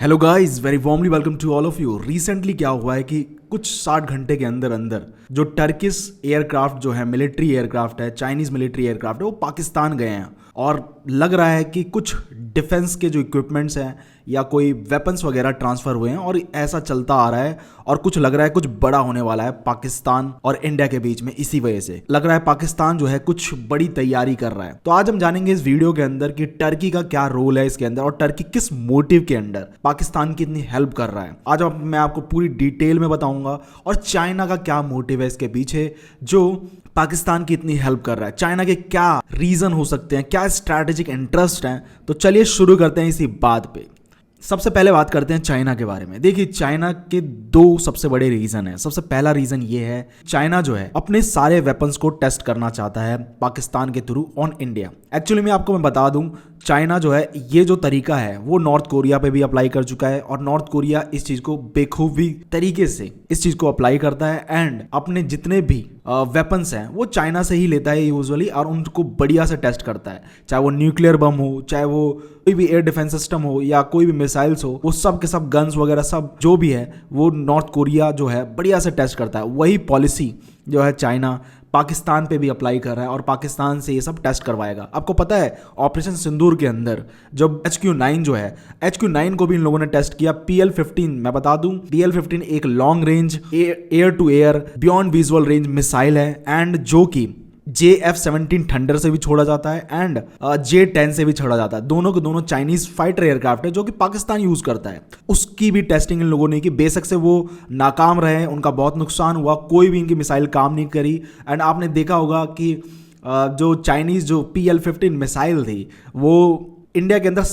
Hello guys, very warmly welcome to all of you. Recently क्या हुआ है कि कुछ 60 घंटे के अंदर अंदर जो टर्किश एयरक्राफ्ट जो है, मिलिट्री एयरक्राफ्ट है, चाइनीज मिलिट्री एयरक्राफ्ट है, वो पाकिस्तान गए हैं। और लग रहा है कि कुछ डिफेंस के जो इक्विपमेंट्स हैं या कोई वेपन्स वगैरह ट्रांसफर हुए हैं, और ऐसा चलता आ रहा है। और कुछ लग रहा है कुछ बड़ा होने वाला है पाकिस्तान और इंडिया के बीच में। इसी वजह से लग रहा है पाकिस्तान जो है कुछ बड़ी तैयारी कर रहा है। तो आज हम जानेंगे इस वीडियो के अंदर कि टर्की का क्या रोल है इसके अंदर, और टर्की किस मोटिव के अंडर पाकिस्तान की इतनी हेल्प कर रहा है। आज मैं आपको पूरी डिटेल में बताऊंगा। और चाइना का क्या मोटिव है इसके पीछे जो पाकिस्तान की इतनी हेल्प कर रहा है। चाइना के क्या रीजन हो सकते हैं, क्या स्ट्रैटेजिक इंटरेस्ट हैं। तो चलिए शुरू करते हैं इसी बात पे। सबसे पहले बात करते हैं चाइना के बारे में। देखिए, चाइना के दो सबसे बड़े रीजन है। सबसे पहला रीजन ये है, चाइना जो है अपने सारे वेपन्स को टेस्ट करना चाहता है पाकिस्तान के थ्रू ऑन इंडिया। एक्चुअली मैं बता दूं, चाइना जो है ये जो तरीका है वो नॉर्थ कोरिया पे भी अप्लाई कर चुका है, और नॉर्थ कोरिया इस चीज को बेखूबी तरीके से इस चीज को अप्लाई करता है। एंड अपने जितने भी वेपन्स हैं वो चाइना से ही लेता है यूजुअली, और उनको बढ़िया से टेस्ट करता है। चाहे वो न्यूक्लियर बम हो, चाहे वो कोई भी एयर डिफेंस सिस्टम हो, या कोई भी मिसाइल्स हो, वो सब के सब गन्स वगैरह सब जो भी है वो नॉर्थ कोरिया जो है बढ़िया से टेस्ट करता है। वही पॉलिसी जो है चाइना पाकिस्तान पे भी अप्लाई कर रहा है, और पाकिस्तान से ये सब टेस्ट करवाएगा। आपको पता है ऑपरेशन सिंदूर के अंदर जब HQ-9 जो है, HQ-9 को भी इन लोगों ने टेस्ट किया। PL-15 मैं बता दूं, PL-15 एक long range air to air beyond visual range missile है, एंड जो कि JF-17 थंडर से भी छोड़ा जाता है एंड J-10 से भी छोड़ा जाता है। दोनों के दोनों चाइनीज फाइटर एयरक्राफ्ट है जो कि पाकिस्तान यूज करता है। उसकी भी टेस्टिंग इन लोगों ने की। बेशक से वो नाकाम रहे, उनका बहुत नुकसान हुआ, कोई भी इनकी मिसाइल काम नहीं करी। एंड आपने देखा होगा कि जो चाइनीज जो PL-15 मिसाइल थी वो इंडिया के अंदर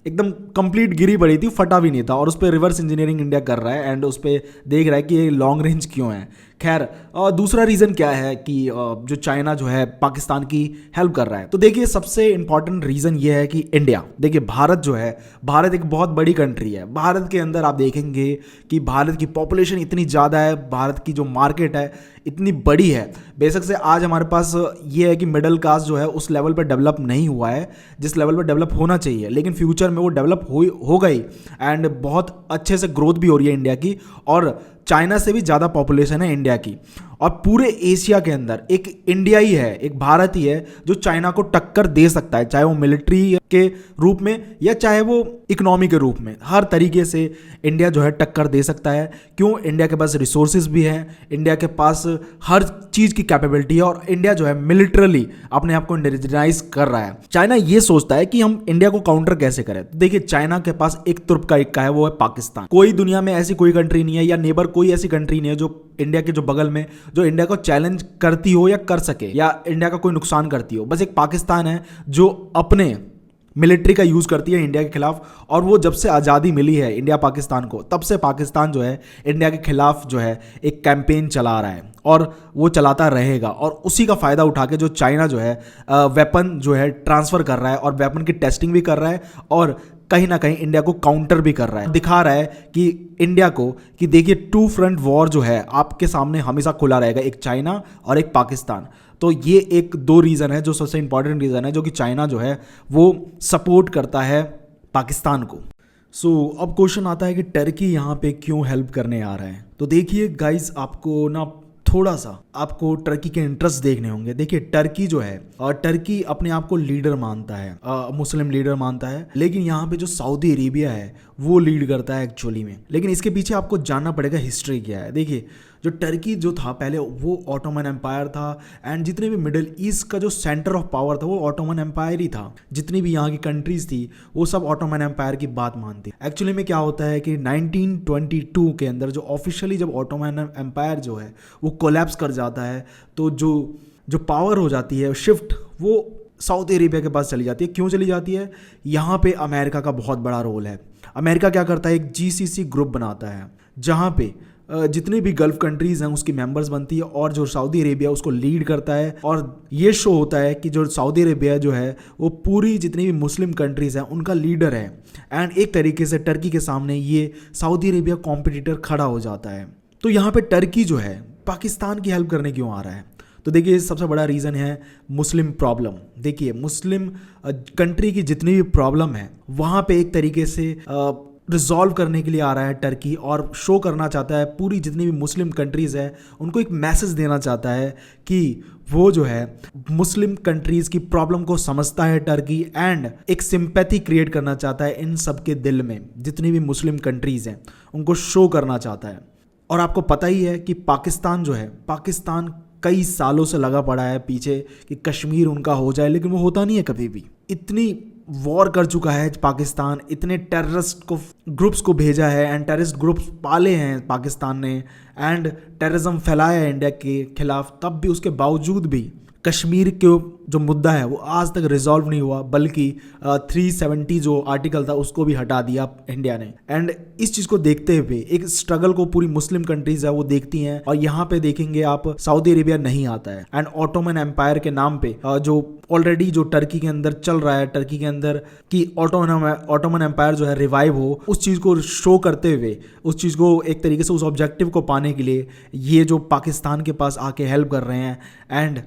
एकदम कंप्लीट गिरी पड़ी थी, फटा भी नहीं था। और उस पर रिवर्स इंजीनियरिंग इंडिया कर रहा है एंड उस पर देख रहा है कि ये लॉन्ग रेंज क्यों है। खैर, दूसरा रीज़न क्या है कि जो चाइना जो है पाकिस्तान की हेल्प कर रहा है। तो देखिए, सबसे इंपॉर्टेंट रीज़न ये है कि इंडिया, देखिए भारत जो है, भारत एक बहुत बड़ी कंट्री है। भारत के अंदर आप देखेंगे कि भारत की पॉपुलेशन इतनी ज़्यादा है, भारत की जो मार्केट है इतनी बड़ी है। बेशक से आज हमारे पास ये है कि मिडिल क्लास जो है उस लेवल पर डेवलप नहीं हुआ है जिस लेवल पर डेवलप होना चाहिए, लेकिन फ्यूचर में वो डेवलप हो गई। एंड बहुत अच्छे से ग्रोथ भी हो रही है इंडिया की, और चाइना से भी ज़्यादा पॉपुलेशन है इंडिया की। और पूरे एशिया के अंदर एक इंडिया ही है, एक भारत ही है जो चाइना को टक्कर दे सकता है, चाहे वो मिलिट्री के रूप में या चाहे वो इकोनॉमी के रूप में। हर तरीके से इंडिया जो है टक्कर दे सकता है। क्यों? इंडिया के पास रिसोर्सेज भी हैं, इंडिया के पास हर चीज़ की कैपेबिलिटी है, और इंडिया जो है मिलिटरली अपने आप को इंडिजिनाइज कर रहा है। चाइना ये सोचता है कि हम इंडिया को काउंटर कैसे करें। तो देखिए, चाइना के पास एक तुर्प का इक्का है, वो है पाकिस्तान। कोई दुनिया में ऐसी कोई कंट्री नहीं है, या नेबर कोई ऐसी कंट्री नहीं है जो इंडिया के जो बगल में जो इंडिया को चैलेंज करती हो या कर सके, या इंडिया का कोई नुकसान करती हो। बस एक पाकिस्तान है जो अपने मिलिट्री का यूज़ करती है इंडिया के खिलाफ। और वो जब से आज़ादी मिली है इंडिया पाकिस्तान को, तब से पाकिस्तान जो है इंडिया के खिलाफ जो है एक कैंपेन चला रहा है, और वो चलाता रहेगा। और उसी का फ़ायदा उठा के जो चाइना जो है वेपन जो है ट्रांसफ़र कर रहा है, और वेपन की टेस्टिंग भी कर रहा है, और कहीं ना कहीं इंडिया को काउंटर भी कर रहा है। दिखा रहा है कि इंडिया को कि देखिए, टू फ्रंट वॉर जो है आपके सामने हमेशा खुला रहेगा, एक चाइना और एक पाकिस्तान। तो ये एक दो रीज़न है जो सबसे इंपॉर्टेंट रीज़न है जो कि चाइना जो है वो सपोर्ट करता है पाकिस्तान को। अब क्वेश्चन आता है कि टर्की यहाँ पे क्यों हेल्प करने आ रहा है। तो देखिए गाइज, आपको ना थोड़ा सा आपको टर्की के इंटरेस्ट देखने होंगे। देखिए, टर्की जो है, और टर्की अपने आप को लीडर मानता है, मुस्लिम लीडर मानता है, लेकिन यहाँ पे जो सऊदी अरेबिया है वो लीड करता है एक्चुअली में। लेकिन इसके पीछे आपको जानना पड़ेगा हिस्ट्री क्या है। देखिए, जो टर्की जो था पहले वो ऑटोमन एम्पायर था, एंड जितने भी मिडिल ईस्ट का जो सेंटर ऑफ पावर था वो ऑटोमन एम्पायर ही था। जितनी भी यहाँ की कंट्रीज थी वो सब ऑटोमन एम्पायर की बात मानती। एक्चुअली में क्या होता है कि 1922 के अंदर जो ऑफिशियली जब ऑटोमन एम्पायर जो है वो कोलैप्स कर जाता है, तो जो पावर हो जाती है शिफ्ट, वो सऊदी अरेबिया के पास चली जाती है। क्यों चली जाती है? यहाँ पे अमेरिका का बहुत बड़ा रोल है। अमेरिका क्या करता है, एक GCC ग्रुप बनाता है जहाँ पे जितनी भी गल्फ कंट्रीज हैं उसकी मेंबर्स बनती है, और जो सऊदी अरेबिया उसको लीड करता है। और ये शो होता है कि जो सऊदी अरेबिया जो है वो पूरी जितनी भी मुस्लिम कंट्रीज हैं उनका लीडर है। एंड एक तरीके से टर्की के सामने ये सऊदी अरेबिया कॉम्पिटिटर खड़ा हो जाता है। तो यहाँ पे टर्की जो है पाकिस्तान की हेल्प करने क्यों आ रहा है? तो देखिए, सबसे बड़ा रीज़न है मुस्लिम प्रॉब्लम। देखिए, मुस्लिम कंट्री की जितनी भी प्रॉब्लम है वहाँ पे एक तरीके से रिजॉल्व करने के लिए आ रहा है टर्की और शो करना चाहता है पूरी जितनी भी मुस्लिम कंट्रीज़ है उनको एक मैसेज देना चाहता है कि वो जो है मुस्लिम कंट्रीज़ की प्रॉब्लम को समझता है टर्की एंड एक सिंपैथी क्रिएट करना चाहता है इन सब के दिल में, जितनी भी मुस्लिम कंट्रीज़ हैं उनको शो करना चाहता है। और आपको पता ही है कि पाकिस्तान जो है, पाकिस्तान कई सालों से लगा पड़ा है पीछे कि कश्मीर उनका हो जाए, लेकिन वो होता नहीं है कभी भी। इतनी वॉर कर चुका है पाकिस्तान, इतने टेररिस्ट को ग्रुप्स को भेजा है एंड टेररिस्ट ग्रुप्स पाले हैं पाकिस्तान ने एंड टेररिज्म फैलाया है इंडिया के खिलाफ, तब भी उसके बावजूद भी कश्मीर के जो मुद्दा है वो आज तक रिजॉल्व नहीं हुआ, बल्कि 370 जो आर्टिकल था उसको भी हटा दिया इंडिया ने। एंड इस चीज़ को देखते हुए एक स्ट्रगल को पूरी मुस्लिम कंट्रीज है वो देखती हैं। और यहाँ पे देखेंगे आप सऊदी अरेबिया नहीं आता है एंड ऑटोमन एम्पायर के नाम पे जो ऑलरेडी जो टर्की के अंदर चल रहा है, टर्की के अंदर कि ऑटोमन एम्पायर जो है रिवाइव हो, उस चीज़ को शो करते हुए, उस चीज़ को एक तरीके से उस ऑब्जेक्टिव को पाने के लिए ये जो पाकिस्तान के पास आके हेल्प कर रहे हैं एंड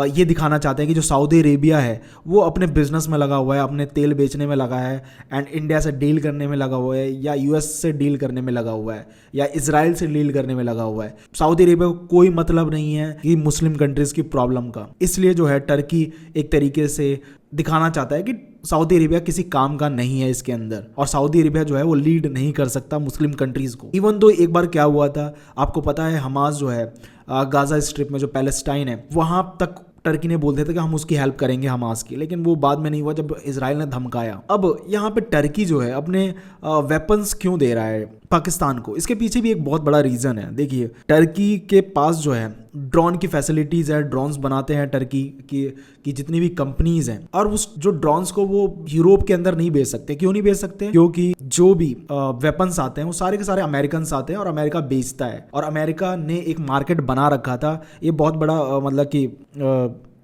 ये दिखाना चाहते हैं कि जो सऊदी अरेबिया है वो अपने बिजनेस में लगा हुआ है, अपने तेल बेचने में लगा है एंड इंडिया से डील करने में लगा हुआ है, या यूएस से डील करने में लगा हुआ है, या इजराइल से डील करने में लगा हुआ है। सऊदी अरेबिया को कोई मतलब नहीं है कि मुस्लिम कंट्रीज़ की प्रॉब्लम का। इसलिए जो है टर्की एक तरीके से दिखाना चाहता है कि सऊदी अरेबिया किसी काम का नहीं है इसके अंदर, और सऊदी अरेबिया जो है वो लीड नहीं कर सकता मुस्लिम कंट्रीज को। इवन तो एक बार क्या हुआ था आपको पता है, हमास जो है गाजा स्ट्रिप में जो पैलेस्टाइन है वहां तक टर्की ने बोल दिया था कि हम उसकी हेल्प करेंगे हमास की, लेकिन वो बाद में नहीं हुआ जब इजराइल ने धमकाया। अब यहाँ पे टर्की जो है अपने वेपन्स क्यों दे रहा है पाकिस्तान को, इसके पीछे भी एक बहुत बड़ा रीज़न है। देखिए टर्की के पास जो है ड्रोन की फैसिलिटीज़ है, ड्रोन्स बनाते हैं टर्की की जितनी भी कंपनीज हैं, और उस जो ड्रोन्स को वो यूरोप के अंदर नहीं भेज सकते। क्यों नहीं भेज सकते? क्योंकि जो भी वेपन्स आते हैं वो सारे के सारे अमेरिकन आते हैं और अमेरिका बेचता है, और अमेरिका ने एक मार्केट बना रखा था। ये बहुत बड़ा मतलब कि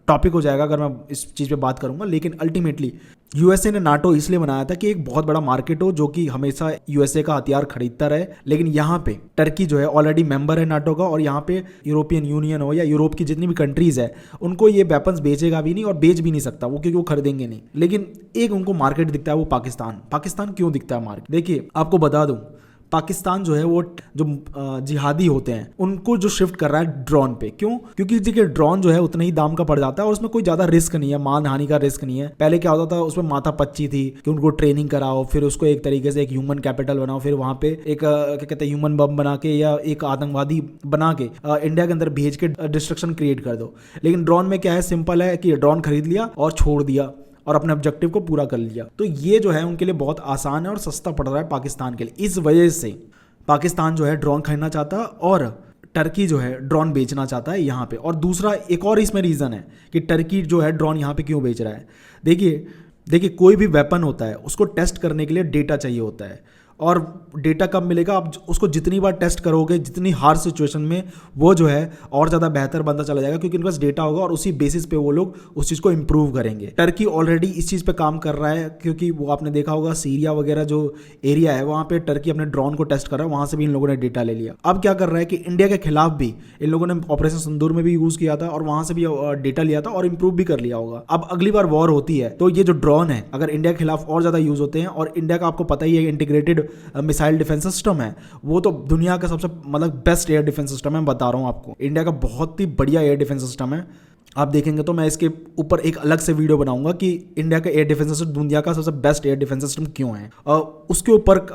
टॉपिक हो जाएगा अगर मैं इस चीज़ पे बात करूंगा, लेकिन अल्टीमेटली यूएसए ने नाटो इसलिए बनाया था कि एक बहुत बड़ा मार्केट हो जो कि हमेशा यूएसए का हथियार खरीदता रहे। लेकिन यहाँ पे टर्की जो है ऑलरेडी मेंबर है नाटो का, और यहाँ पे यूरोपियन यूनियन हो या यूरोप की जितनी भी कंट्रीज है उनको ये वेपन्स बेचेगा भी नहीं और बेच भी नहीं सकता वो, क्योंकि वो खरीदेंगे नहीं। लेकिन एक उनको मार्केट दिखता है वो पाकिस्तान क्यों दिखता है मार्केट? देखिए आपको बता दूं, पाकिस्तान जो है वो जो जिहादी होते हैं उनको जो शिफ्ट कर रहा है ड्रोन पे। क्यों? क्योंकि देखिए ड्रोन जो है उतने ही दाम का पड़ जाता है और उसमें कोई ज़्यादा रिस्क नहीं है, मान हानि का रिस्क नहीं है। पहले क्या होता था, उसमें माथा पच्ची थी कि उनको ट्रेनिंग कराओ, फिर उसको एक तरीके से एक ह्यूमन कैपिटल बनाओ, फिर वहाँ पे एक क्या कहते हैं ह्यूमन बम बना के या एक आतंकवादी बना के इंडिया के अंदर भेज के डिस्ट्रक्शन क्रिएट कर दो। लेकिन ड्रोन में क्या है, सिंपल है कि ड्रोन खरीद लिया और छोड़ दिया और अपने ऑब्जेक्टिव को पूरा कर लिया। तो ये जो है उनके लिए बहुत आसान है और सस्ता पड़ रहा है पाकिस्तान के लिए। इस वजह से पाकिस्तान जो है ड्रोन खरीदना चाहता है और टर्की जो है ड्रोन बेचना चाहता है यहाँ पे। और दूसरा एक और इसमें रीज़न है कि टर्की जो है ड्रोन यहाँ पे क्यों बेच रहा है। देखिए कोई भी वेपन होता है उसको टेस्ट करने के लिए डेटा चाहिए होता है, और डेटा कब मिलेगा? आप उसको जितनी बार टेस्ट करोगे, जितनी हार्ड सिचुएशन में, वो जो है और ज़्यादा बेहतर बनता चला जाएगा, क्योंकि उनके पास डेटा होगा और उसी बेसिस पे वो लोग उस चीज़ को इम्प्रूव करेंगे। टर्की ऑलरेडी इस चीज़ पे काम कर रहा है, क्योंकि वो आपने देखा होगा सीरिया वगैरह जो एरिया है वहाँ पे टर्की अपने ड्रोन को टेस्ट कर रहा है, वहाँ से भी इन लोगों ने डेटा ले लिया। अब क्या कर रहा है कि इंडिया के खिलाफ भी इन लोगों ने ऑपरेशन सिंदूर में भी यूज़ किया था और वहाँ से भी डेटा लिया था और इम्प्रूव भी कर लिया होगा। अब अगली बार वॉर होती है तो ये जो ड्रोन है अगर इंडिया के खिलाफ और ज़्यादा यूज़ होते हैं, और इंडिया का आपको पता ही है इंटीग्रेटेड मिसाइल डिफेंस सिस्टम है, वो तो दुनिया का सबसे मतलब बेस्ट एयर डिफेंस सिस्टम है। मैं बता रहा हूँ आपको, इंडिया का बहुत ही बढ़िया एयर डिफेंस सिस्टम है। आप देखेंगे तो मैं इसके ऊपर एक अलग से वीडियो बनाऊंगा कि इंडिया का एयर डिफेंस सिस्टम दुनिया का सबसे बेस्ट एयर डिफेंस सिस्टम क्यों है। उसके ऊपर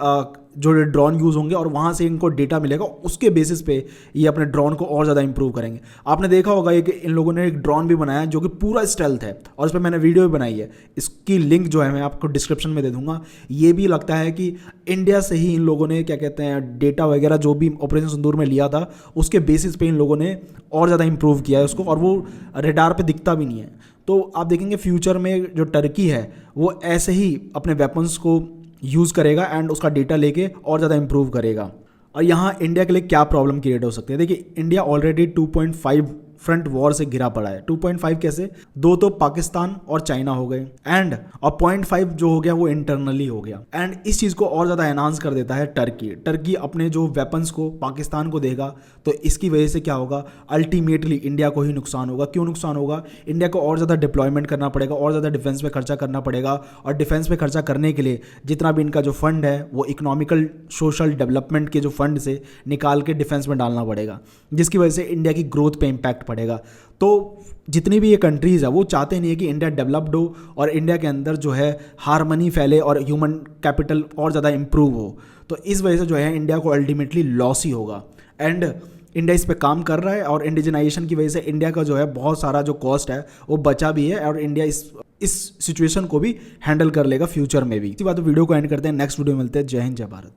जो ड्रोन यूज़ होंगे और वहाँ से इनको डेटा मिलेगा, उसके बेसिस पे ये अपने ड्रोन को और ज़्यादा इंप्रूव करेंगे। आपने देखा होगा कि इन लोगों ने एक ड्रोन भी बनाया जो कि पूरा स्टेल्थ है, और इस पर मैंने वीडियो भी बनाई है। इसकी लिंक जो है मैं आपको डिस्क्रिप्शन में दे दूंगा। ये भी लगता है कि इंडिया से ही इन लोगों ने क्या कहते हैं डेटा वगैरह जो भी ऑपरेशन सिंदूर में लिया था उसके बेसिस पे इन लोगों ने और ज़्यादा इंप्रूव किया है उसको, और वो रेडार पे दिखता भी नहीं है। तो आप देखेंगे फ्यूचर में जो टर्की है वो ऐसे ही अपने वेपन्स को यूज़ करेगा एंड उसका डेटा लेके और ज़्यादा इंप्रूव करेगा। और यहाँ इंडिया के लिए क्या प्रॉब्लम क्रिएट हो सकती है? देखिए इंडिया ऑलरेडी 2.5 फ्रंट वॉर से घिरा पड़ा है। 2.5 कैसे, 2 तो पाकिस्तान और चाइना हो गए एंड और 0.5 जो हो गया वो इंटरनली हो गया। एंड इस चीज़ को और ज़्यादा एनहांस कर देता है टर्की अपने जो वेपन्स को पाकिस्तान को देगा, तो इसकी वजह से क्या होगा, अल्टीमेटली इंडिया को ही नुकसान होगा। क्यों नुकसान होगा, इंडिया को और ज़्यादा डिप्लॉयमेंट करना पड़ेगा, और ज़्यादा डिफेंस पे खर्चा करना पड़ेगा, और डिफेंस पे खर्चा करने के लिए जितना भी इनका जो फंड है वो इकोनॉमिकल सोशल डेवलपमेंट के जो फंड से निकाल के डिफेंस में डालना पड़ेगा, जिसकी वजह से इंडिया की ग्रोथ पे इम्पैक्ट पड़ेगा। तो जितनी भी ये कंट्रीज़ है वो चाहते नहीं है कि इंडिया डेवलप्ड हो और इंडिया के अंदर जो है हार्मनी फैले और ह्यूमन कैपिटल और ज़्यादा इम्प्रूव हो। तो इस वजह से जो है इंडिया को अल्टीमेटली लॉस ही होगा। एंड इंडिया इस पे काम कर रहा है और इंडिजनाइजेशन की वजह से इंडिया का जो है बहुत सारा जो कॉस्ट है वो बचा भी है और इंडिया इस सिचुएशन को भी हैंडल कर लेगा फ्यूचर में भी। इसी बात वीडियो को एंड करते हैं, नेक्स्ट वीडियो में मिलते हैं। जय हिंद, जय भारत।